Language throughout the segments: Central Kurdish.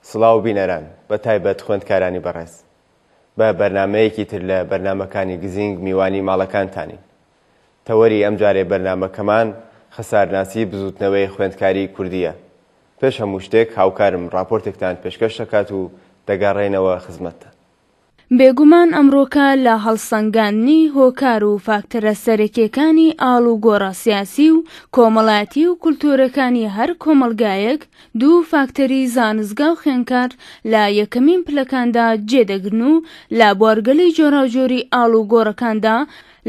سڵاو بینەران بە تایبەت خوێندکارانی بەڕێز بە بەرنامەیەکی تر لە بەرنامەکانی گزینگ میوانی ماڵەکانتانین. تەوەری ئەم جارێ بەرنامەکەمان خەسارناسی بزوتنەوەی خوێندکاری کوردیە. پێش هەموو شتێک هاوکارم راپۆرتێکتان پێشکەش دەکات و دەگەڕێنەوە خزمەتتان. بێگومان ئەمڕۆکە لە هەڵسەنگاندنی هۆکار و فاکتەرە سەرەکیەکانی ئاڵ و گۆڕە سیاسی و کۆمەڵایەتی و کولتورەکانی هەر کۆمەلگایەک دوو فاکتەری زانستگا و خوێندکار لە یەکەمین پلەکاندا جێدەگرن و لە بوارگەلی جۆراوجۆری ئاڵ و گۆڕەکاندا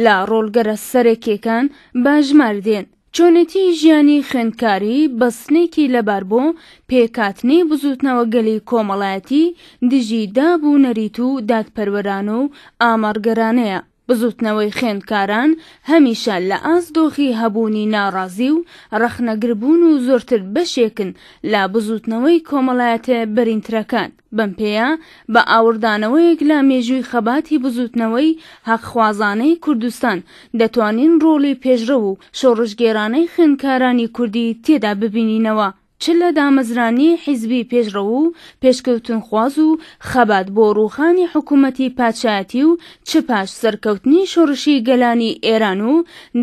لە ڕۆڵگەرە سەرەکیەکان باژمار دێن. چۆنێتی ژیانی خوێندکاری بەستنێکی لەبار بۆ پێکاتنی بزوتنەوە گەلی کۆمەڵایەتی دژی دابوو نەریت و دادپەروەرانە و ئامارگەرانەیە. بزوتنەوەی خوێندکاران هەمیشە لە ئازدۆخی هەبوونی ناڕازی و ڕەخنەگربوون و زۆرتر بەشێکن لە بزوتنەوەی کۆمەڵایەتە بەرینترەکان. بەم پێیە بە ئاوردانەوەیەک لە مێژووی خەباتی بزوتنەوەی حەقخوازانەی کوردستان دەتوانین ڕۆڵی پێشرە و شۆڕژگێرانەی خوێندکارانی کوردی تێدا ببینینەوە، چ لە دامەزرانی حیزبی پێشرە و پێشکەوتنخواز و خەبات بۆ ڕووخانی حکوومەتی پادشایەتی و چ پاش سەرکەوتنی شۆڕشی گەلانی ئێران و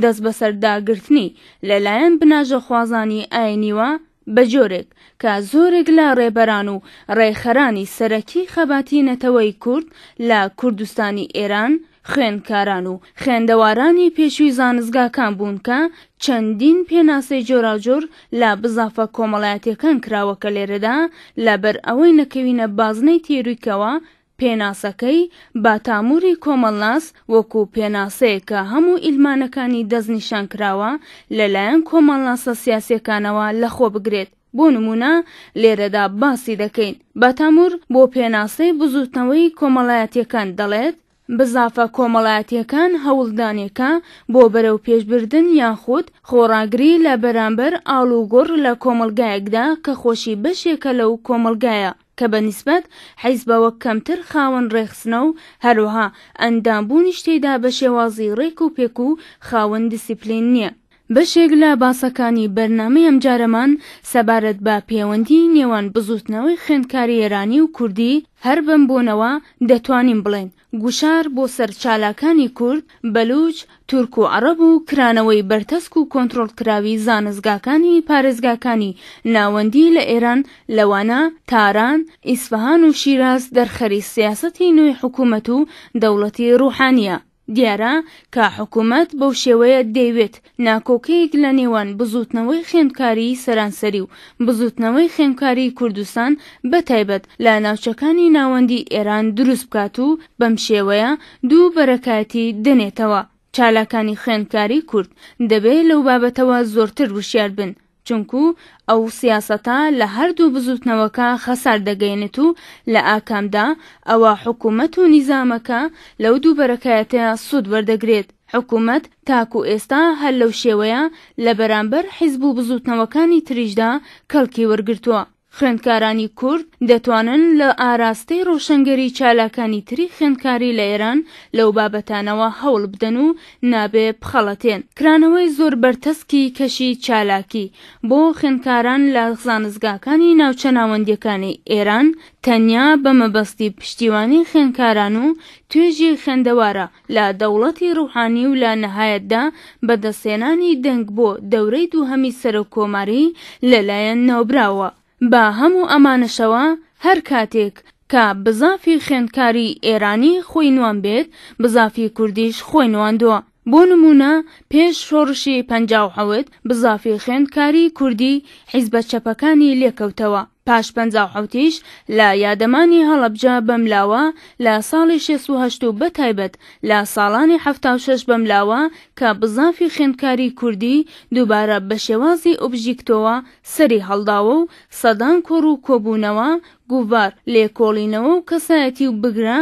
دەست بەسەرداگرتنی لەلایەن بناژەخوازانی ئاینیوە بە جۆرێک کە زۆرێک لە ڕێبەران و ڕێخەرانی سەرەکی خەباتی نەتەوەی کورد لە کوردستانی ئێران خوێندکاران و خوێندەوارانی پێشووی زانستگاکان بوون کە چەندین پێناسەی جۆراوجۆر لە بزافە کۆمەڵایەتیەکان کراوەکە لێرەدا لەبەر ئەوەی نەکەوینە بازنەی تێروویکەوە پێناسەکەی باتاموری کۆمەڵناس وەکو پێناسەیە کە هەموو ئیلمانەکانی دەستنیشان کراوە لەلایەن کۆمەڵناسە سیاسیەکانەوە لەخۆ بگرێت. بۆ نمونە لێرەدا باسی دەکەین باتامور بۆ پێناسەی بزوتنەوەی کۆمەڵایەتیەکان دەڵێت بزافە کۆمەڵایەتیەکان هەوڵدانێکە بۆ بەرەو پێشبردن یاخود خۆڕاگری لە بەرامبەر ئاڵ و گۆڕ لە کۆمەلگایەکدا کە خۆشی بەشێکە لەو کۆمەلگایە کە بەنسبەت حیزبەوە کەمتر خاوەن ڕێخستنە و هەروەها ئەندامبوونی شتێدا بە شێوازی ڕێک و پێک و خاوەن دیسیپلین نییە. بەشێک لە باسەکانی بەرنامەی ئەم جارەمان سەبارەت بە پەیوەندی نێوان بزوتنەوەی خوێندکاری ئێرانی و کوردی هەر بەم بۆنەوە دەتوانین بڵێن گوشار بۆ سەر چالاکانی کورد، بەلوچ، تورک و عەرەب و کرانەوەی بەرتەسک و کۆنتڕۆڵکراوی زانستگاکانی پارێزگاکانی ناوەندی لە ئێران لەوانە تاران، ئیسفەهان و شیراز دەرخەری سیاسەتی نوێی حکوومەت و دەوڵەتی ڕوحانیە. دیارە کە حکوومەت بەو شێوەیە دەیوێت ناکۆکەیەک لە نێوان بزوتنەوەی خوێندکاری سەرانسەری و بزوتنەوەی خوێندکاری کوردستان بەتایبەت لە ناوچەکانی ناوەندی ئێران دروست بکات و بەم شێوەیە دوو بەرەکەتی دێنێتەوە. چالاکانی خوێندکاری کورد دەبێت لەو بابەتەوە زۆرتر وشیار بن، چونکو ئەو سیاسەتە لە هەردوو بزوتنەوەکە خەسار دەگەێنێت و لە ئاکامدا ئەوە حکوومەت و نیزامەکە لەو دوو بەرەکەتە سوود وەردەگرێت. حکوومەت تاکو ئێستا هەر لەو شێوەیە لە بەرامبەر حیزب و بزوتنەوەکانی تریشدا کەڵکی وەرگرتووە. خوێندکارانی کورد دەتوانن لە ئاراستەی ڕۆشنگەری چالاکانی تری خوێندکاری لە ئێران لەو بابەتانەوە هەوڵ بدەن و نابێ بخەڵەتێن. کرانەوەی زۆر بەرتەسکی کەشی چالاکی بۆ خوێندکاران لە زانستگاکانی ناوچە ناوەندیەکانی ئێران تەنیا بە مەبەستی پشتیوانی خوێندکاران و توێژی خوێندەوارە لە دەوڵەتی ڕوحانی و لە نەهایەتدا بەدەستهێنانی دەنگ بۆ دەورەی دووهەمی سەرۆکۆماری لەلایەن ناوبراوە. بە هەموو ئەمانەشەوە هەر کاتێک کە بزافی خوێندکاری ئێرانی خۆی نوان بێت بزافی کوردیش خۆی نواندووە. بۆ نمونە پێش شۆڕشی 57 بزافی خوێندکاری کوردی حیزبە چەپەکانی لێکەوتەوە. پاش 57ش لە یادەمانی هەڵەبجە بەملاوە لە ساڵی 68 و بەتایبەت لە ساڵانی 76 بەملاوە کە بزافی خوێندکاری کوردی دووبارە بە شێوازی ئۆبژیکتۆوە سەری هەڵداوە و سەدان کۆڕ و کۆبوونەوە گوڤار لێکۆڵینەوە و کەسایەتی و بگرە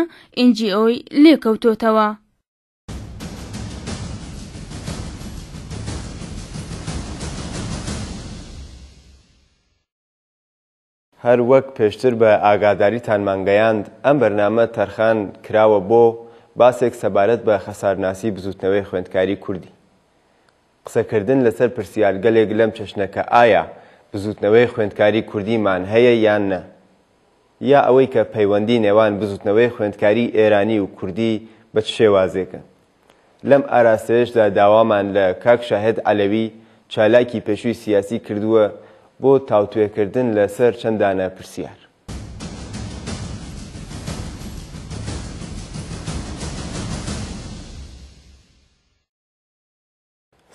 NGOی لێکەوتۆتەوە. هەر وەک پێشتر بە ئاگاداریتان مانگەیاند ئەم بەرنامە تەرخان کراوە بۆ باسێک سەبارەت بە خەسارناسی بزوتنەوەی خوێندکاری کوردی. قسەکردن لەسەر پرسیارگەلێک لەم چەشنەکە ئایا بزوتنەوەی خوێندکاری کوردیمان هەیە یان نە. یا ئەوەی کە پەیوەندی نێوان بزوتنەوەی خوێندکاری ئێرانی و کوردی بە چ شێوازێکە. لەم ئاراستەیەشدا داوامان لە کاک شاهێد عەلەوی چالاکی پێشووی سیاسی کردووە بۆ تاوتوێکردن لەسەر چەندانە پرسیار.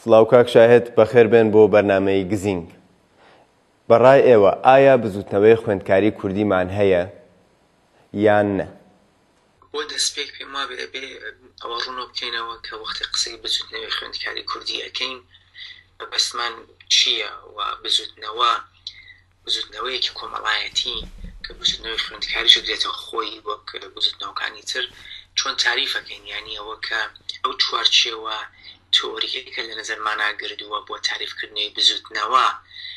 سڵاو کاک شاهێد، بەخێر بێن بۆ بەرنامەی گزینگ. بەڕای ئێوە ئایا بزوتنەوەی خوێندکاری کوردیمان هەیە یان نە؟ بۆ دەستپێک پێم وابێ ئەوە ڕوونەوە بکەینەوە کە وەختی قسەی بزوتنەوەی خوێندکاری کوردی ئەەکەین بەبەستمان چییە و بزوتنەوەیەکی کۆمەڵایەتی کە بزوتنەوەی خوێندکاریش دێتەوە خۆی وەک بزوتنەوەکانی تر چۆن تاریفەکەین، یعنی ئەوە کە ئەو چوارچێوە تۆریەکە لە نەزەرمانە گردووە بۆ تاریفکردنەوەی بزوتنەوە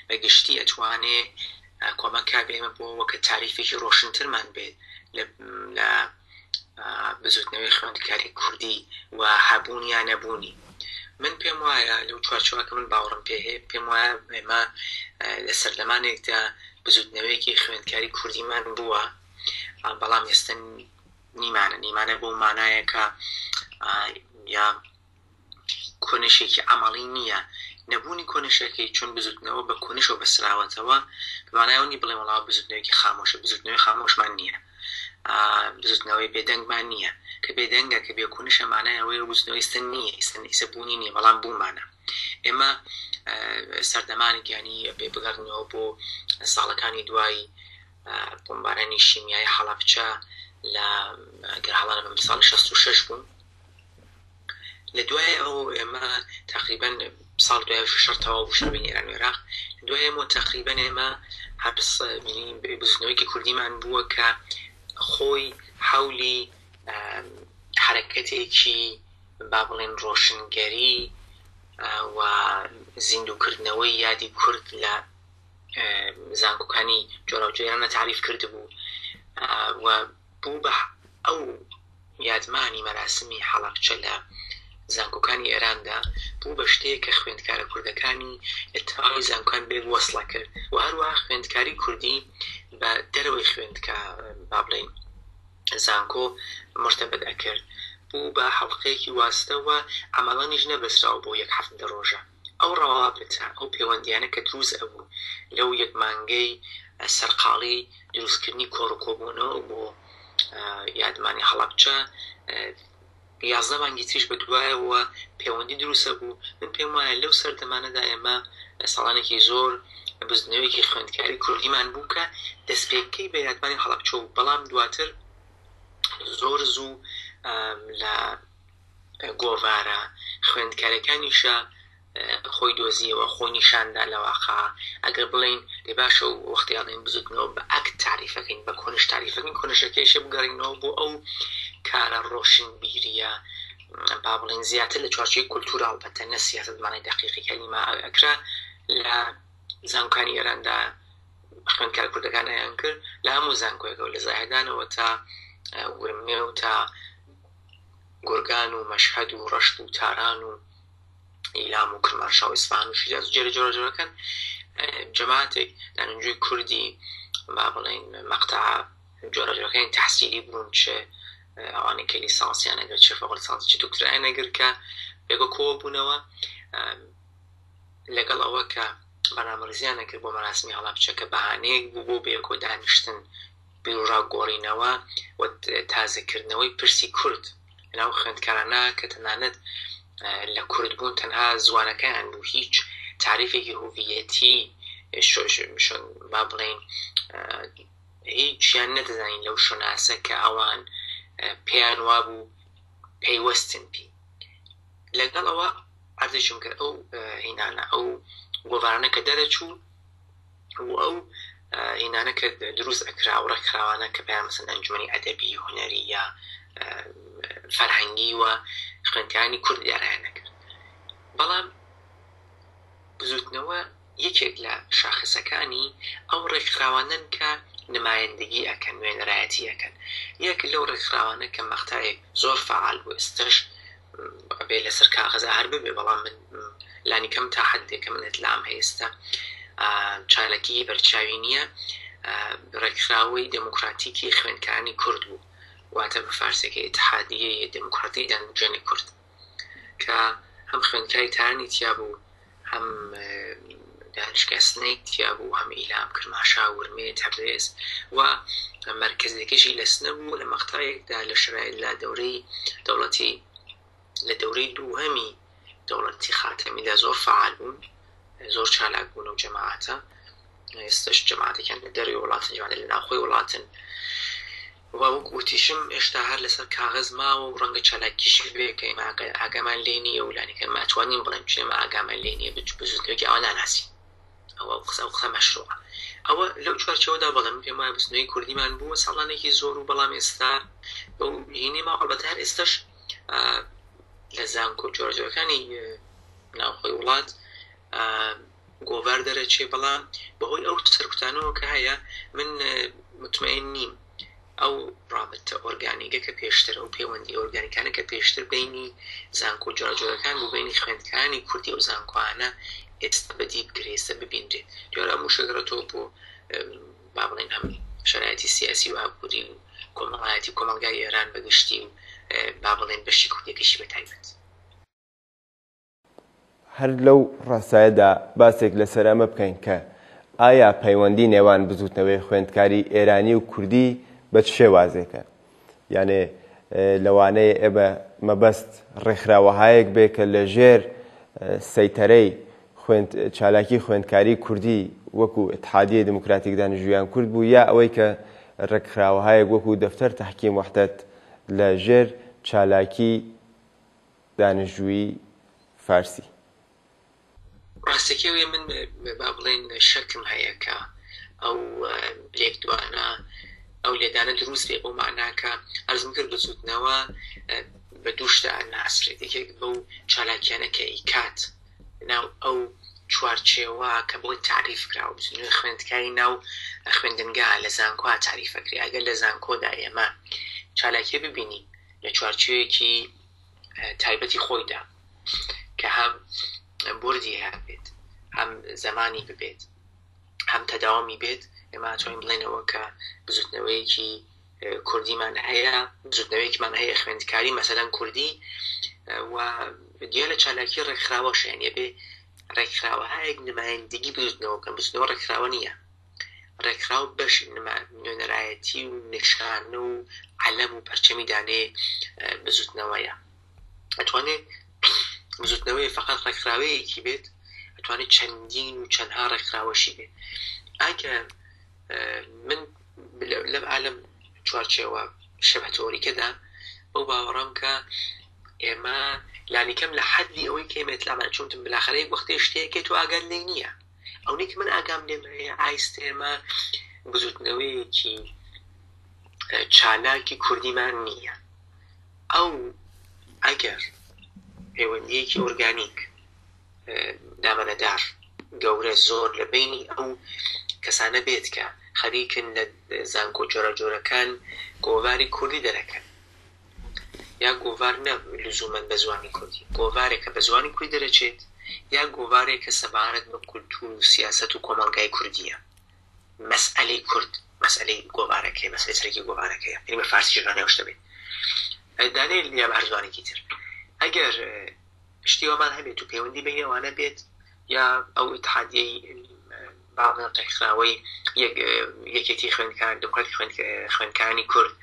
بە گشتی ئەتوانێ کۆمەکا بێمە بۆ وەکە تاریفێکی ڕۆشنترمان بێت لە بزوتنەوەی خوێندکاری کوردی و هەبوون یا نەبوونی. من پێم وایە لەو چوارچێوەکە من باوەڕم پێ هەیە، پێم وایە ئێمە لە سەردەمانێکدا بزوتنەوەیەکی خوێندکاری کوردیمان بووە، بەڵام ئێستا نیمانە بۆ مانایەکە یا کۆنشێکی ئەمەڵی نییە. نەبوونی کۆنشەکەی چون بزوتنەوە بە کۆنشەوە بەسراوەتەوە بمانایەوەنی بڵێ وەڵاو بزوتنەوەیکی خامۆشە، بزوتنەوەی خامۆشمان نییە، بزوتنەوەی بێدەنگمان نییە، کە بێدەنگە کە بێکۆنشە مانایەوەی بزوتنەوەی ئێستا نییە، ئێستا بوونی نییە، بەڵام بوومانە. ئێمە سەردەمانی گیانی بگەڕنەوە بۆ ساڵەکانی دوای بۆمبارانی شیمیایی هەڵەبجە لە گەر هەڵانە بە ساڵی 66 بوون. لە دوای ئەو ئێمە تقریبا ساڵ 2006 تەواو بوو شەڕی ئێران و عێراق. دوای ئێمە تقریبا ئێمە بزوتنەوەیکی کوردیمان بووە کە خۆی حولی حرەکەتێکی با بڵێن ڕۆشنگەری و زیندووکردنەوەی یادی کورد لە زانکۆکانی جۆراوجۆیانە تعریف کرد بوو و بوو بە ئەو یادمانی مەراسمی هەڵەبجە لە زانکۆکانی ئێراندا بوو بە شتەیە کە خوێندکارە کوردەکانی اتفاقی زانکۆکان بێ وەسڵە کرد و هەروەها خوێندکاری کوردی بە دەرەوەی خوێندکە با بڵێن زانکۆ مرتبط ئەکرد، بوو بە حەڵقەیەکی واستەوە ئەمەڵەنیش نەبەسراوە بۆ یەک هەفتە ڕۆژە. ئەو ڕەوابطە ئەو پەیوەندیانە کە دروست ئەبوو لەو یەک مانگەی سەرقاڵی دروستکردنی کۆڕکۆبوونەوە بۆ یادمانی هەڵەبجە 11 مانگی تریش بە دوایەوە پەیوەندی دروستە بوو. من پێم وایە لەو سەردەمانەدا ئێمە ساڵانێکی زۆر بزوتنەوەیەکی خوێندکاری کوردیمان بوو کە دەستپێکەکەی بە یادمانی هەڵەبجە و بەڵام دواتر زۆر زوو لە گۆڤارە خوێندکارەکانیشە خۆی دۆزیەوە، خۆی نیشاندا لە واقع. ئەگەر بڵین لێ باشە و وەختیاڵین بزوتنەوە بە ئەک تاریفەکەین، بە کۆنش تاریفەکەین، کۆنشەکەیشە بگەڕینەوە بۆ ئەو کارە ڕۆشنبیریە با بڵین زیاتر لە چوارچێی کولتوراڵ بەتە نە سیاسەتمانەی دەقیقی کەلیمە ئەکرا لە زانکۆکانی ئێراندا خوێندکار کوردەکانیان کرد لە هەموو زانکۆیەکە و لە زاهێدانەوە تا ورمێ و تا گورگان و مەشهەد و ڕەشت و تاران و ئیلام و کرمانشا و ئیسفان و شیراز و جۆرەکەن جەماعەتێک دانیشتووی کوردی با بڵێن مەقتەع جۆرەکانی تەحسیلی بوون، چ ئەوانەی کە لیسانسیان ئەگەر چ فوق لیسانس چ دکتۆرایان ئەگەر کە لەگە کۆوە بوونەوە لەگەڵ ئەوە کە بەرنامەڕێزیان ئەکرد بۆ مەراسمی هەڵەبجە کە بەهانەیەک بوو بۆ بێکۆ دانیشتن بیرڕاگۆڕینەوە و تازەکردنەوەی پرسی کورد لەناو خوێندکارانە کە تەنانەت لە کورد بوون تەنها زوانەکەیان بوو، هیچ تعریفێکی هوڤیەتی با بڵێن هیچیان نەدەزانین لەو شوناسە کە ئەوان پێیان وابوو پەیوەستن پێی. لەگەڵ ئەوە عەرزێکم کرد ئەو هینانە ئەو گۆڤارانە کە دەرەچوو و ئەو هینانە کە دروست ئەکرا و ڕێکخراوانە کە پێیان مەسەن ئەنجومەنی ئەدەبی هونەری یا فەرهەنگی و خوێندکارانی کورد دیاریان نەکرد. بەڵام بزوتنەوە یەکێک لە شاخصەکانی ئەو ڕێکخراوانن کە نمایندگی ئەکەن، نوێنەرایەتی ئەکەن. یەک لەو ڕێکخراوانە کە مەقتەعێک زۆر فعال بوو ئێستش بێ لەسەر کاغەزە هەر ببێ، بەڵام من لانی کەم تا حەدێک کە من ئەتلام هەیە ئێستا چالەکی بەرچاوی نییە، ڕێکخراوەی دموکراتیکی خوێندکارانی کورد بوو، واتە بە فارسێکی ئیتحادیە دموکراتی دانوجێنی کورد کە هەم خوێندکاری تارانی تیا بوو، هەم دانیشکەستنەی تیا بوو، هەم ئیلام کرماشا ورمێ تەبرێز و مرکزێکیشی لە سنە بوو لە مەقتەیەکدا لە دەورەی دەوڵەتی لە دەورەی دووهەمی دەوڵەتی خاتەمیدا زۆر فعال بوون، زۆر چالاک بوون و جەماعەتە. ئێستش جەماعەتێکیان لە دەروی وڵاتن، جەماعەتێک لە ناوخۆی وڵاتن، و وەک گوتیشم هێشتا هەر لەسەر کاغەز ماوە و ڕەنگە چالاکیشی بێ کە ئێمە ئاگامان لێ نییە و لانیکە ماتوانین بڵێم چێمە ئاگامان لێ نییە بزوتنەوەکی ئەوە ناناسی، ئەوە قسە مەشروعە. ئەوە لەو چوارچەوەدا بەڵێم پێم وایە بستنەوەی کوردیمان بووە ساڵانێکی زۆر و بەڵام ئێستا بەو هینەی ماوە ئەڵبەتە هەر ئێستش لە زانکۆ جۆرەجۆرەکانی ناوخۆی وڵات گۆڤار دەرەچێ، بەڵام بەهۆی ئەو سەرکوتانەوە کە هەیە من مطمئن نیم ئەو ڕابطە ئۆرگانیکە کە پێشتر ئەو پەیوەندی ئۆرگانیکانە کە پێشتر بینی زانکۆ جۆرەجۆرەکان بوو بینی خوێندکارانی کوردی و زانکۆانە ئێستا بەدی بگرێ، ئێستا ببیندرێت. دیارە هەموو شەگرێتەوە بۆ با بڵێن هەم شەرایەتی سیاسی و ئابووری و کۆمەڵایەتی کۆمەلگای ئێران بەگشتی و با بڵێن بەشی کوردیەکەشی بەتایبەت. هەر لەو ڕاستایەدا باسێک لەسەر ئەمە بکەین کە ئایا پەیوەندی نێوان بزوتنەوەی خوێندکاری ئێرانی و کوردی بە چ شێوازێکە؟ یانێ لەوانەیە ئێمە مەبەست ڕێکخراوەهایەک بێ کە لە ژێر سەیتەرەی چالاکی خوێندکاری کوردی وەکو ئیتحادیە دموکراتیک دانیژویان کورد بوو، یا ئەوەی کە ڕێکخراوەهایەک وەکو دەفتەر تەحکیم وەحدەت لە ژێر چالاکی دانیژووی فارسی؟ ڕاستەکەوێ من با بڵێن شەکم هەیە کە ئەو لێکدوانە ئەو لێدانە دروست بێ بۆ معناکە ئەرزم کرد بزوتنەوە بە دووشدا ناسرێت. یەکێک بەو چالاکیانە کە ئیکات ناو ئەو چوارچێوە کە بۆی تعریف کراوە بزوتنەوەی خوێندکاری ناو خوێندنگا لە زانکۆ تعریفەکری. ئەگەر لە زانکۆدا ئێمە چالاکیە ببینی لە چوارچێوەیەکی تایبەتی خۆیدا کە هەم بردی هەبێت، هەم زەمانی ببێت، هەم تەداومی بێت، ئێمە ئەتوانین بڵێنەوە کە بزوتنەوەیەکی کوردیمان هەیە، بزوتنەوەیەکمان هەیە خوێندکاری مەسەلەن کوردی، و دیە لە چالاکی ڕێکخراوەش یانێ بێ ڕێکخراوەهایەک نمایندگی بزوتنەوە بکەن. بزوتنەوە ڕێکخراوە نییە، ڕێکخراو بەش نوێنەرایەتی و نیشانە و عەلەم و پەرچەمی دانێ بزوتنەوەیە. ئەتوانێت بزوتنەوەی فقط ڕێکخراوەیەکی بێت، ئەتوانێت چەندین و چەندها ڕێکخراوەشی بێت. ئەگەر من لەم عالم چوارچێوە شەبهەتۆریکەدا بەو باوەڕام کە ئێمە لانیکەم لە حەدی ئەوەی کە ئێمە ئیتلامان چونتم بلاخەرەیە وەختێ شتەیەکێت و ئاگام لێ نییە. ئەو نێک من ئاگام لێم هەیە ئایستە ئێمە بزوتنەوەیەکی چالاکی کوردیمان نییە. ئەو ئەگەر پەیوەندیەکی ئۆرگانیک دامەنەدار گەورە زۆر لە بینی ئەو کەسانە بێت کە خەریکن لە زانکۆ جۆرەجۆرەکان گۆڤاری کوردی دەرەکەن، یا گۆڤار نە لزومەن بە زوانی کوردی، گۆڤارێکە بە زوانی کوردی دەرەچێت، یا گۆڤارێکە سەبارەت بە کولتور و سیاسەت و کۆمەڵگای کوردیە. مەسئلەی کورد مەسئلەی گۆڤارەکەی، مەسئلەی سەرەکی گۆڤارەکەیە، یعنی بە فارسی ژەرانەوە شتە بێت دانێ یا بە هەر زوانێکی تر. ئەگەر شتیوەمان هەبێت و پەیوەندی بین ئەوانە بێت، یا ئەو ئیتحادیەی باڵێن ڕێکخراوەی یەکێتی خوێندکار دموکراتی خوێندکارانی کورد،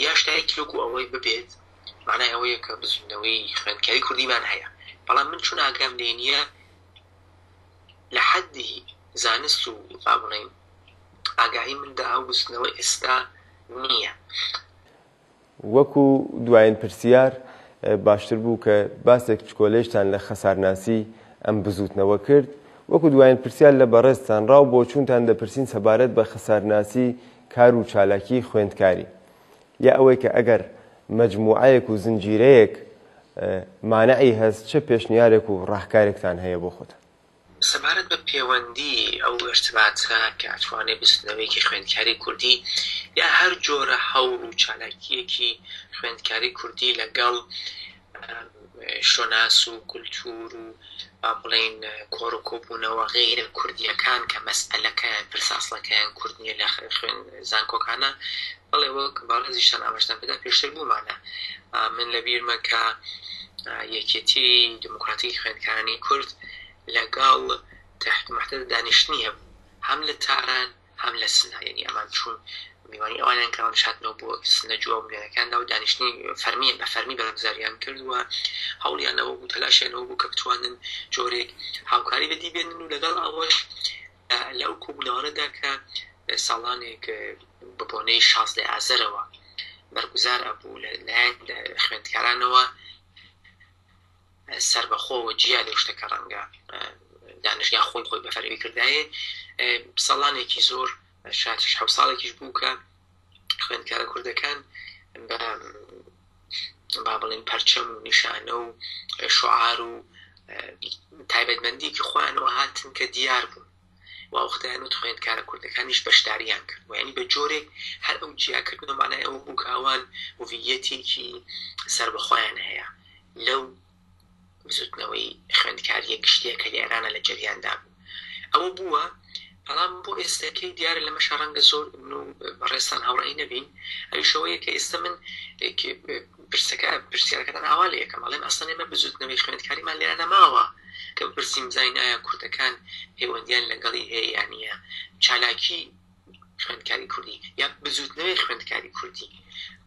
یا شتایەکی وەکو ئەوەی ببێت، معنای ئەوەیە کە بزوتنەوەی خوێندکاری کوردیمان هەیە. بەڵام من چون ئاگام لێ نییە لە حەدی زانست و با بڵێن ئاگاهی مندا ئەو بزوتنەوە ئێستا نییە. وەکو دوایین پرسیار باشتر بوو کە باسێک چکۆلەیشتان لە خەسارناسی ئەم بزوتنەوە کرد. وەکو دوایین پرسیار لە بەڕێزتان ڕاو بۆ چونتان دەپرسین سەبارەت بە خەسارناسی کار و چالاکی خوێندکاری، یا ئەوەی کە ئەگەر مەجموعەیەک و زنجیرەیەک مانعی هەست چه پێشنیارێک و ڕاهکارێکتان هەیە بۆ خۆتان؟ سەبارەت بە پەیوەندی ئەو ارتباطە کە ئەتوانێت بزوتنەوەیەکی خوێندکاری کوردی یا هەر جۆرە هەوڵ و چالاکیەکی خوێندکاری کوردی لەگەڵ شۆناس و کولتور و با بڵێن کۆڕ و کۆبوونەوە غیرە کوردیەکان کە مەسئلەکەیان پرساسڵەکەیان کورد نییە لە خوێن زانکۆکانە بەڵێ وەک باڕێزیشتان ئاماژەدان پێدا پێشتر بوومانە من لە بیرمە کە یەکێتی دموکراتی خوێندکارانی کورد لەگەڵ تحت محتەل دانیشتنی هەبوو هەم لە تاران هەم لە سنا یعنی ئەمان چوون میوانی ئەوانیان کەوان شاتنەوە بۆ سنە جواب لێنەکاندا و دانیشتنی فەرمیە بە فەرمی بەرگزاریان کردووە هەوڵیانەوە بوو تەلاشیانەوە بوو کە بتوانن جۆرێک هاوکاری بەدی بێنن و لەگەڵ ئەوەش لەو کوبنەوەدا کە ساڵانێک ببۆنەی 16 ئازەرەوە بەرگزار ئەبوو لەلایەن خوێندکارانەوە سەربەخۆوە جیا لەو شتەکە ڕەنگە دانیشتیان خۆی بەفەرمی کردایە ساڵانێکی زۆر 6 ساڵێکیش بوو کە خوێندکارە کوردەکان با بڵێن پەرچەم و نیشانە و شعار و تایبەتمەندیکی خۆیانەوە هاتن کە دیار بوون و وەختیان و خوێندکارە کوردەکانیش بەشداریان کرد و یعنی بە جۆرێک هەر ئەو جیاکردنەوە مانای ئەوە بوو کە ئەوان هویەتێکی سەربەخۆیان هەیە لەو بزوتنەوەی خوێندکاریە گشتیە کە لێرانە لە جەریاندا بوو ئەوە بووە بەڵام بۆ ئێستاکەی دیارە لە مەشە ڕەنگە زۆر بەڕێستان هاوڕێی نەبین ئەویشەوەیە کە ئێستا من پرسیارەکەتان ئاوا لە یەکەم بەڵێم ئەسڵ ئێمە بزوتنەوەی خوێندکاریمان لێرە نەماوە کە بپرسیم زین ئایا کوردەکان پەیوەندیان لەگەڵی هەیە یان نیە چالاکی خوێندکاری کوردی یا بزوتنەوەی خوێندکاری کوردی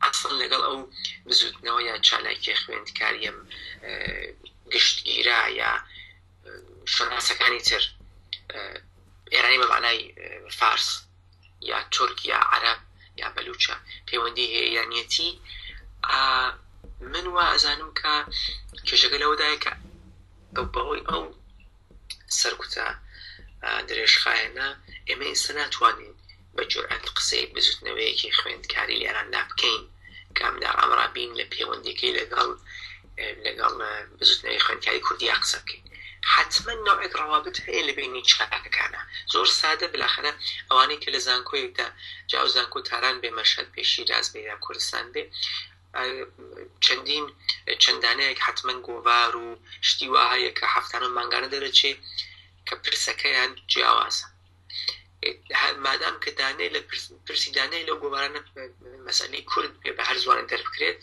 ئەسڵ لەگەڵ ئەو بزوتنەوە یا چالاکی خوێندکاریم گشتگیرە یا شۆناسەکانی تر ئێرانی بە معنای فارس یا تورک یا عەرەب یا بەلوچە پەیوەندی هەیە یانیەتی من وا ئەزانم کە کێشەکە لەوەدایە کە بەهۆی ئەو سەرکوتە درێژخایەنە ئێمە ئێستا ناتوانین بە جورئەت قسەی بزوتنەوەیەکی خوێندکاری لێراندا بکەین کە ئەمدار ئەمڕابین لە پەیوەندیەکەی لەگەڵ بزوتنەوەی خوێندکاری کوردی قسە بکەین حتما نوعێک ڕەوابط هەیە لە بینی چالاکەکانە زۆر سادە بلاخەنە ئەوانەی کە لە زانکۆیەکدا جاو زانکۆ تاران بێ مەشهەد بێ شیراز بێ یا کوردستان بێ چەندانەیەک حتما گۆڤار و شتی وا هەیە کە هەفتانە مانگانە دەرەچێ کە پرسەکەیان جیاوازە مادام کە دانەی لە پرسی دانەی لەو گۆڤارانە مەسەلەی کورد بێ بە هەر زوانە دەربکرێت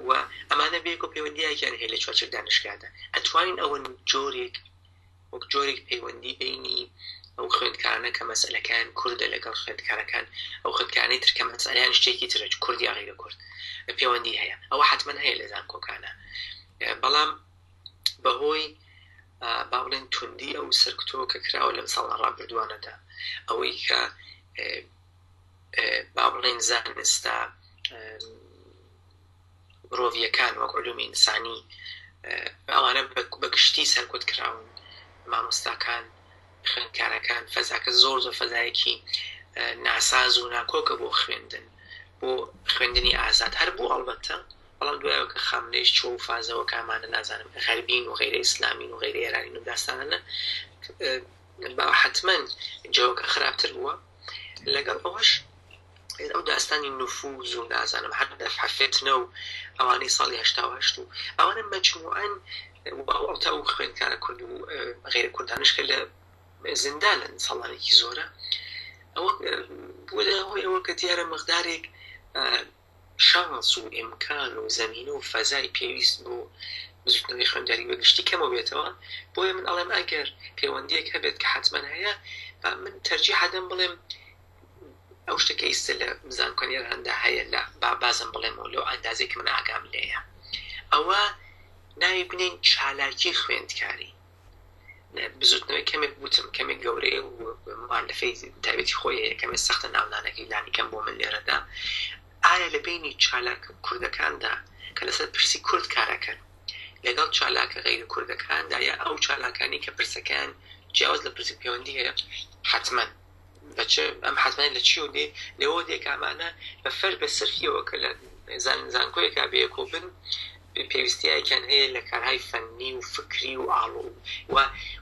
و ئەمانە بێک و پەیوەندیەکیان هەیە لە چوارچێک دانشگادا ئەتوانین ئەوەن جۆرێک پەیوەندی بینی ئەو خوێندکارانە کە مەسەلەکان کوردە لەگەڵ خوێندکارەکان ئەو خوێندکارانەی تر کە مەسەلەیان شتێکی ترە کوردی غیرە کورد پەیوەندی هەیە ئەوە حتما هەیە لە زانکۆکانە بەڵام بەهۆی با بڵێن توندی ئەو سەرکوتۆ کە کراوە لەم ساڵە ڕابردووانەدا ئەوەی کە با بڵێن زانستە مرۆڤیەکان وەک علومی ئینسانی ئەوانە بەگشتی سەرکوت کراون مامۆستاکان خوێندکارەکان فەزاکە زۆر فەزایەکی ناساز و ناکۆکە بۆ خوێندن بۆ خوێندنی ئازاد هەر بوو ئەڵبەتە بەڵام دوایەوە کە خامنەیش چۆ و فازەوە کامانە نازانم غەربین و غیرە ئیسلامین و غیرە ئێرانین و داستانانە حتما جەوەکە خراپتر بووە لەگەڵ ئەوەش ئەو داستانی نفوز و نازانم هەر دەفحەفێتنە و ئەوانەی ساڵی 88 و ئەوانە مەجموعەن تا و خوێندکارە کورد و غیرە کوردانش کە لە زیندانن ساڵانێکی زۆرە ئەوە بووە هۆی ئەوە کە دیارە مقدارێک شانس و ئیمکان و زەمینە و فەزای پێویست بۆ بزوتنەوەی خوێندکاری بەگشتی کەمە بێتەوە بۆیە من ئەڵێم ئەگەر پەیوەندیەک هەبێت کە حتما هەیە من تەرجیح حەدەم بڵێم ئەو شتێکە ئیستا لە زانکۆنیێراندا هەیە لە بازم بڵێمەوە لەو ئەندازێک من ئاگام لێیە ئەوە ناوی بنین چالاکی خوێندکاری بزوتنەوەی کەمێک بوتم کەمێک گەورەیە و مؤلفەی تایبەتی خۆی هەیە کەمێک سەختە ناونانەکەی لانی کەم بۆ من لێرەدا ئایا لە بینی چالاک کوردەکاندا کە لەسەر پرسی کورد کارەکەن لەگەڵ چالاکە غیرە کوردەکاندا یا ئەو چالاکانی کە پرسەکان جیاواز لە پرسی پەیوەندی هەیە حتما ئەم حتما لە چی و دێ لەوە دێکامانە بە سەرفیەوە کە لە زانکۆیەکا بەیەکۆ بن پێویستیایەکیان هەیە لە کارهای فەنی و فکری و ئاڵۆ و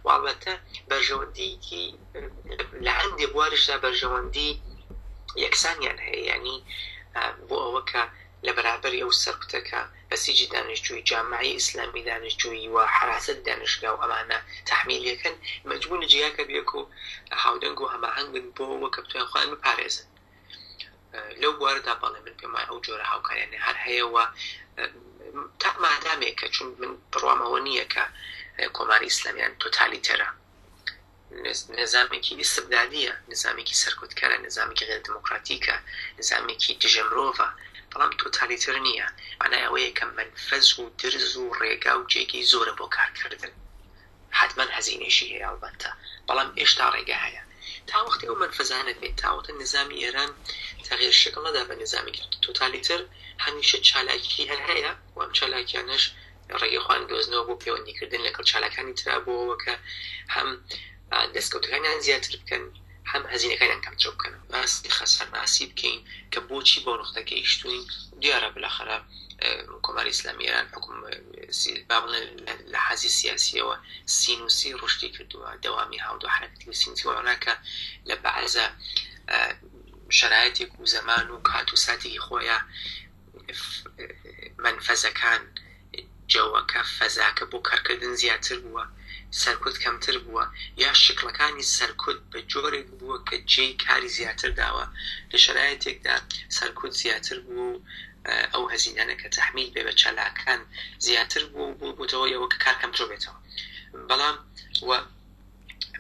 ئەڵبەتە بەرژەوەندیکی لە هەندێک بوارشدا بەرژەوەندی یەکسانیان هەیە ینی بۆ ئەوە کە لە بەرابەری ئەو سەرکوتەکە بەسیجی دانیشتووی جامعی ئیسلامی دانیشتووی و حراست دانیشگا و ئەمانە تەحمیلیەکەن مەجبوون جیاکە بێک و هاودەنگ و هەماهەنگ بن بۆەوە کە بتوانن خۆیان بپارێزن. لەو بوارەدا بەڵێ من پێم وایە ئەو جۆرە هاوکاریانە هەر هەیەەوە تا مادامێک کە چون من بڕوامەوە نییە کە کۆماری ئیسلامیان تۆتالیتەرە، نظامێکی استبدادیە، نظامێکی سەرکوتکارە، نظامێکی غێر دموکراتیکە، نظامێکی دژە مرۆڤە، بەڵام تۆتالیتەر نییە. مانای ئەوەیە کە منفەز و درز و ڕێگا و جێگەی زۆرە بۆ کارکردن، حتما هەزینێشی هەیە ئەڵبەتە، بەڵام ئێشتا ڕێگا هەیە. تا وەختی ئەو منفەزانە بێت، تاوەتە نظامی ئێران تەغییر شکڵ نەدا بە نظامێکی تۆتالیتەر، هەمیشە چالاکی هەر هەیە و ئەم چالاکیانەش ڕێگەی خوان دۆزنەوە بۆ پەیوەندیکردن لەگەڵ چالاکانی ترا بۆەوە کە هەم دەستکەوتەکانیان زیاتر بکەن، هەم هەزینەکانیان کەمتر بکەن. باسی خەسەرناسی بکەین کە بۆچی بۆ نقطە گەیشتوین. دیارە بالاخره کۆماری ئیسلامی ئێران حکوم با بڵێن لە حەزی سیاسیەوە سینوسی ڕشتی کردووە، دەوامی هاودوو حرەکەتی و سینوسی واناکە لە بەعزە شرایطێک و زەمان و کات و ساتێکی خۆیان منفەزەکان جەوەکە فەزاکە بۆ کارکردن زیاتر بووە، سەرکوت کەمتر بووە، یا شکلەکانی سەرکوت بە جۆرێک بووە کە جێی کاری زیاتر داوە. لە شرایطێکدا سەرکوت زیاتر بوو، ئەو هەزینانە کە تەحمیل بێ بە چالاکان زیاتر بووتەوە ئەوە کە کار کەمتر بێتەوە. بەڵام وە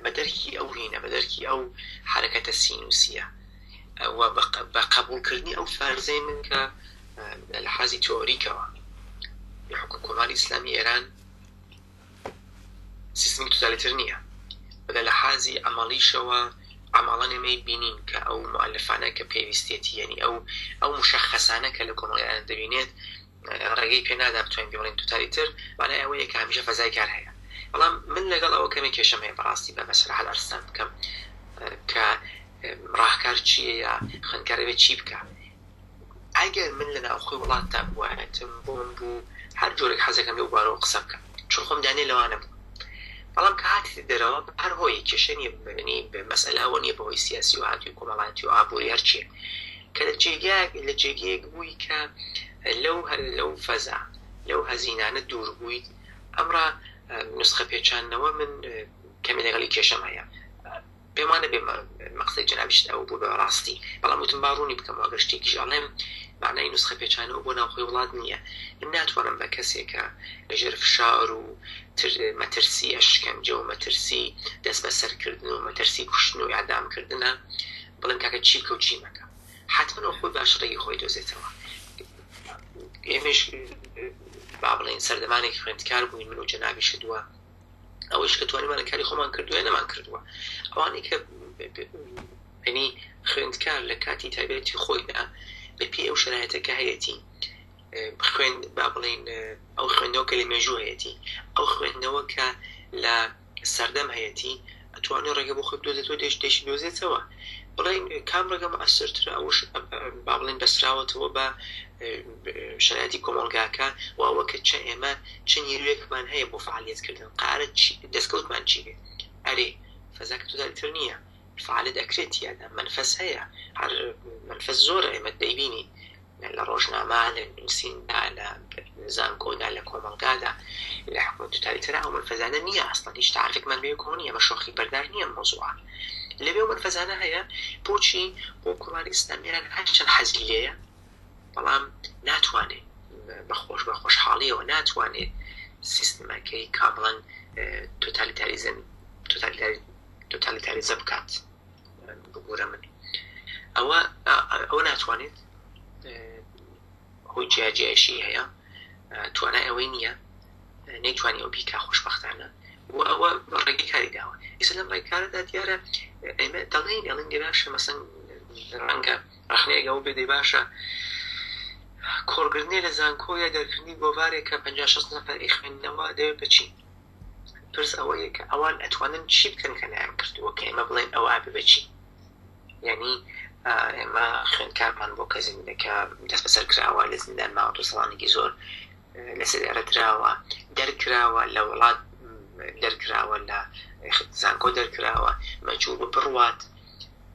بە دەرکی ئەو هینە، بە دەرکی ئەو حرەکەتە سینوسیە و بە قبولکردنی ئەو فەرزەی من کە لە حەزی تۆریکەوە کۆماری ئیسلامی ئێران سیستمی تۆتالیتەر نییە، بەڵێ لە حەزی ئەمەڵیشەوە ئەماڵە نێمەی بینین کە ئەو مؤلفانە کە پێویستێتی، یعنی ئەو مشەخەسانە کە لە کۆمەڵی ئێران دەبینێت ڕێگەی پێ نادا بتوانین بڵێن تۆتالیتەر، مانای ئەوەیە کە هەمیشە فەزای کار هەیە. بەڵام من لەگەڵ ئەوە کەمێک کێشەم هەیە بەڕاستی بە مەسەلە هەڵەرستان بکەم کە ڕاهکار چییە یا خوێندکارە بێت چی بکە. ئەگەر من لە ناوخۆی وڵاتدا بوایەتم بۆ من بوو هەر جۆرێک حەزەکەم لەو بارەوە قسە بکەم، چون خۆم دانێ لەوانە بوو. بەڵام کە هاتی دەرەوە هەر هۆی کێشە نیە، ببینی بە مەسئلە ئەوە نییە بەهۆی سیاسی و هاتووی کۆمەڵایەتی و ئابووری هەرچیە، کە لە جێگەیەک بووی کە لەو فەزا لەو هەزینانە دوور بوویت. ئەمڕا نسخە پێچانەوە من کەمی لەگەڵی کێشەم هەیە، پێم وانە بێ مەقسەی جەنابیشت ئەو بوو بەڕاستی، بەڵام وتم باڕوونی بکەم ئەگەر شتێکیش ئەڵێم معنای نسخە پێچانەوە بۆ ناوخۆی وڵات نییە. من ناتوانم بە کەسێکە لەژێر فشار و مەترسی ئەشکەنجە و مەترسی دەست بەسەرکردن و مەترسی کوشتن و ئیعدامکردنە بڵێم کاکە چی بکە و چی مەکە. حتما خۆی باش ڕێگی خۆی دۆزێتەوە. ئێمەش با بڵێن سەردەمانێکی خوێندکار بووین، من و جەنابیشت وە ئەوەش کە توانیمانە کاری خۆمان کردووە نەمان کردووە. ئەوانەی کە ینی خوێندکار لە کاتی تایبەتی خۆیدا بە پێی ئەو شرایەتەکە هەیەتی خوێن با بڵێن ئەو خوێندنەوە کە لە مێژوو هەیەتی، ئەو خوێندنەوە کە لە سەردەم هەیەتی، ئەتوانێت ڕێگە بۆ خۆی بدۆزێتەوە دێشی دۆزێتەوە. بڵێن کام ڕێگەمە ئەسرترە ئەوش با بڵێن بەسراوەتەوە بە شرایەتی کۆمەڵگاکە و ئەوە کە چە ئێمە چ نیرویەکمان هەیە بۆ فعالیتکردن، قارە دەستکەوتمان چی بێت. ئەرێ فەزاکە تۆتالیتەر نییە، فعالێت ئەکرێت یادا منفەس هەیە، هەر منفەس زۆرە ئێمە دەیبینی لە ڕۆژنامە، لە نووسیندا، لە زانکۆدا، لە کۆمەڵگادا. لە حکومەت تۆتالیتەرە ئەو منفەزانە نییە، ئەسڵەن هیچ تعریفێکمان بێ کۆ نییە، ئەمە شۆخی بەردار نییە مۆزوعە. لەبێ ئەو منفەزانە هەیە بۆچی بۆ کۆماری ئیسلامی ئێران هەرچەند حەزی لێیە، بەڵام ناتوانێت بە خۆشحاڵیەوە ناتوانێت سیستمەکەی کامڵەن تۆتالیتاریزە بکات. بگورە من ئەوە ناتوانێت، هۆی جیاجیایشی هەیە، توانای ئەوەی نییە، نەیتوانی ئەو بیکا خۆشبەختانە و ئەوە ڕێگەی کاری داوە. ئێستا لەم ڕێکارەدا دیارە ئێمە دەڵێن ئەڵێن دێ باشە مەسەن ڕەنگە ڕەخنەیەک ئەو بێ دەی باشە کۆڵگرنێ لە زانکۆیە دەرکردنی گۆڤارێکە 50-60 نەفەر خوێندنەوە دەوێت بچین. پرس ئەوەیە کە ئەوان ئەتوانن چی بکەن کە نایان کردووە کە ئێمە بڵێن ئەوە بچی. یعنی ئێمە خوێندکارمان بۆ کەزین دەکە دەست بەسەر کراوە لە زیندان ماوە 2 ساڵانێکی زۆر لە سەدارە دراوە، دەرکراوە لە وڵات، دەرکراوە لە زانکۆ، دەرکراوە مەجبور بە بڕوات.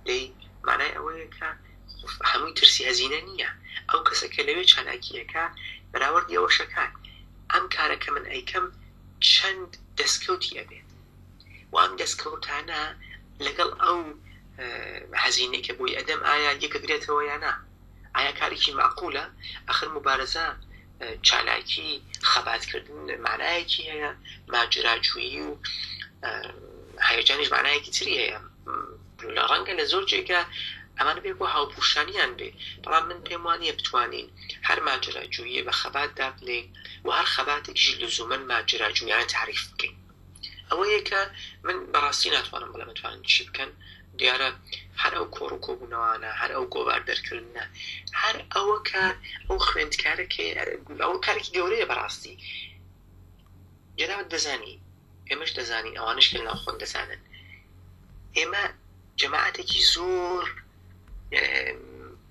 دەی مانای ئەوەیە کە هەمووی ترسی هەزینە نییە، ئەو کەسە کە لەوێ چالاکیەکە بەراوردی ئەوەشەکان ئەم کارەکە من ئەیکەم چەند دەستکەوتی ئەبێت و ئەم دەستکەوتانە لەگەڵ ئەو هەزینەی کە بۆی ئەدەم ئایا یەکەگرێتەوە یان نا ئایا کارێکی معقولە ئەخر مبارەزە چالاکی خەباتکردن معنایەکی هەیە ماجراجویی و هەیەجانیش معنایەکی تری هەیە لە ڕەنگە لە زۆر جێگا ئەمانە بێ بۆ هاوپوشانیان بێ بەڵام من پێم وانییە بتوانین هەر ماجراجویی بە خەباتدا بڵێ و هەر خەباتێکیش لزومەن ماجراجویانە تعریف بکەین ئەوەیە کە من بەڕاستی ناتوانم بڵێ بتوانن چی بکەن دیارە هەر ئەو کۆڕ و کۆبوونەوانە هەر ئەو گۆبار دەرکردنە هەر ئەوە کار ئەو خوێندکارێکی ئەو کارێکی گەورەیە بەڕاستی جەنابەت دەزانی ئێمەش دەزانین ئەوانش کە ناوخۆن دەزانن ئێمە جەماعەتێکی زۆر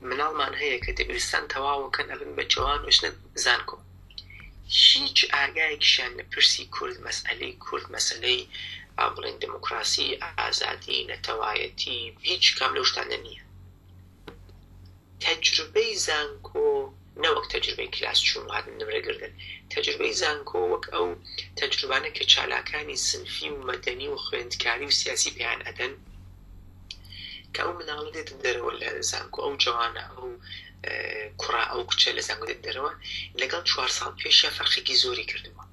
مناڵمان هەیە کە دەبیرستان تەواوەکەن ئەبن بە جوان وشنە زانکۆ هیچ ئاگایەکیشیان لە پرسی کورد مەسئلەی کورد مەسئلەی بڵێن دموکراسی ئازادی نەتەوایەتی هیچ کام لەو شتانە نییە تەجروبەی زانکۆ نەوەک تەجروبەی کلاس چوون و هاتن نمرەگردن تەجروبەی زانکۆ وەک ئەو تەجروبانە کە چالاکانی سنفی و مەدەنی و خوێندکاری و سیاسی پێیان ئەدەن کە ئەو مناڵە دێتن دەرەوە لە زانکۆ ئەو جوانە ئەو کوڕا ئەو کچە لە زانکۆ دێت دەرەوە لەگەڵ 4 ساڵ پێشە فەرقێکی زۆری کردووە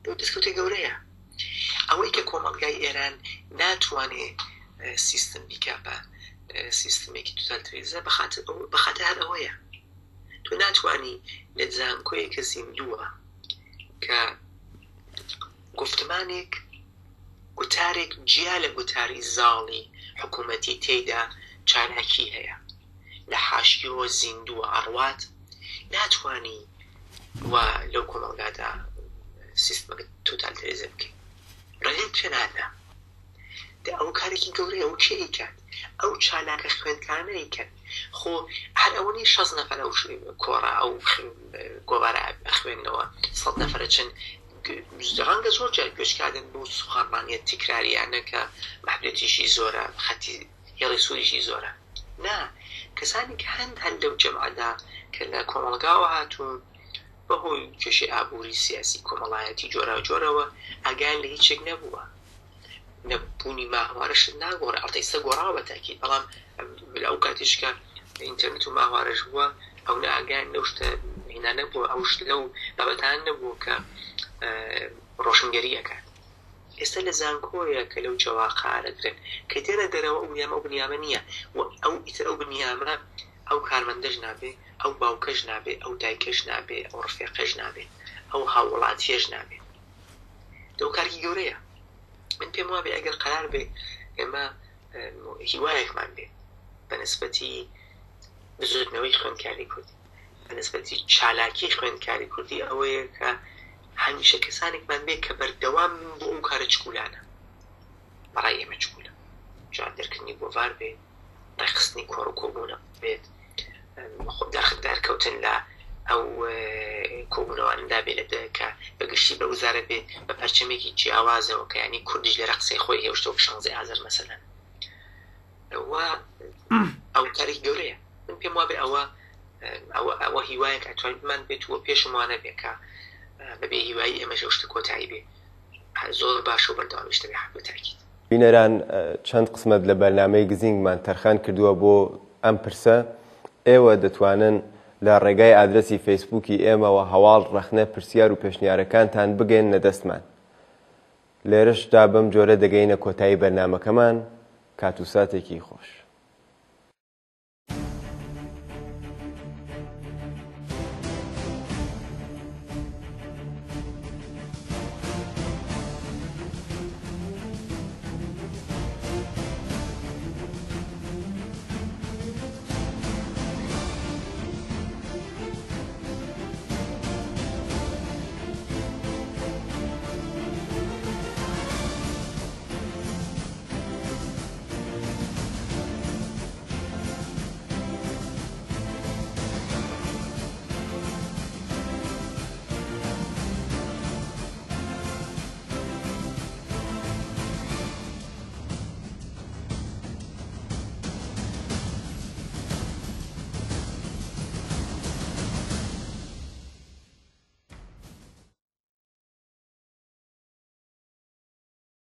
بۆ دەستکەوتێک گەورەیە ئەوەی کە کۆمەڵگای ئێران ناتوانێت سیستم بیکا بە سیستمێکی توتالیتەریزە بەخاتە هەر ئەوەیە تۆ ناتوانی لە زانکۆیەکە زیندووە کە گفتمانێک گوتارێک جیا لە گوتاری زاڵی حکوومەتی تێیدا چالاکی هەیە لە حاشیەوە زیندووە ئەڕوات ناتوانی و لەو کۆمەڵگادا سیستمەکە توتالیتەریزە بکەیت ڕێت پێ نادا ئەو کارێکی گەورەیە ئەو چی ئەیکات ئەو چالاکە خوێندکارانە ئەیکەن خۆ هەر ئەوەنی 6 نەفەر ئەو کۆڕە ئەو گۆوارە ئەخوێنەوە 100 نەفەرە چەند ڕەنگە زۆر جار گوێشکاردن بۆ سوخانمانیە تیکراریانە کە محدودیتیشی زۆرە خەتی هێڵی سووریشی زۆرە نا کەسانی کە هەند لەو جەمعەدا کە لە کۆمەڵگاوە هاتوون بەهۆی کێشەی ئابووری سیاسی کۆمەڵایەتی جۆرە جۆرەوە ئاگیان لە هیچێک نەبووە نەبوونی ماهوارەشت ناگۆڕە ئەڵتەیسە گۆڕاوە بە تاکید بەڵام ئەو کاتیشکە ئینتەرنێت و ماهوارەش بووە ئەو نە ئاگیان لەو شتە هینا نەبووە ئەو شت لەو بابەتان نەبووە کە ڕۆشنگەریەکات ئێستا لە زانکۆیە کە لەو جەوا قارەدرێن کە تێرە دەرەوە ئەو بنیامە نییە و ئەو ئیتر ئەو بنیامە ئەو کارمەندەش نابێ ئەو باوکەش نابێ ئەو دایکەش نابێ ئەو ڕفێقەش نابێ ئەو هاوڵاتیەش نابێ دەو کارکی گەورەیە من پێم وابێ ئەگەر قرار بێ ئێمە هیوایەکمان بێ بەنسبەتی بزودنەوەی خوێندکاری کوردی بەنسبەتی چالاکی خوێندکاری کوردی ئەوەیە کە هەمیشە کەسانێکمان بێ کە بەردەوام بۆ ئەو کارە چکولانە بەڕای ئێمە چکولە جان دەرکردنی بۆڤار بێ ڕێخستنی کۆڕ و کۆبوونە بێت دەرکەوتن لە ئەو کۆبوونەواندا بێ لە کە بەگشتی بە وزارە بێ بە پەرچەمێکی جیاوازەوە کە ینی کوردیش لێرە قسەی خۆی هێوشتەوە شانزەی ئازەر مەسەلەن ئەو کاری گەورەیە من پێم وابێ ئەوە هیوایەک ئەتوانمان بێت وە پێشم وانە بێ کە بەبێ هیوایی ئێمە شتە کۆتایی بێ زۆر باش و بەردەوامیشتە بێ حەق بەتاکید بینەران چەند قسمت لە بەرنامەی گزینگمان تەرخان کردووە بۆ ئەم پرسە ئێوە دەتوانن لە ڕێگای ئادرسی فەیسبووکی ئێمەوە هەواڵ ڕەخنە پرسیار و پێشنیارەکانتان بگەن لە دەستمان لێرەشدا بەم جۆرە دەگەینە کۆتایی بەرنامەکەمان کات و ساتێکی خۆش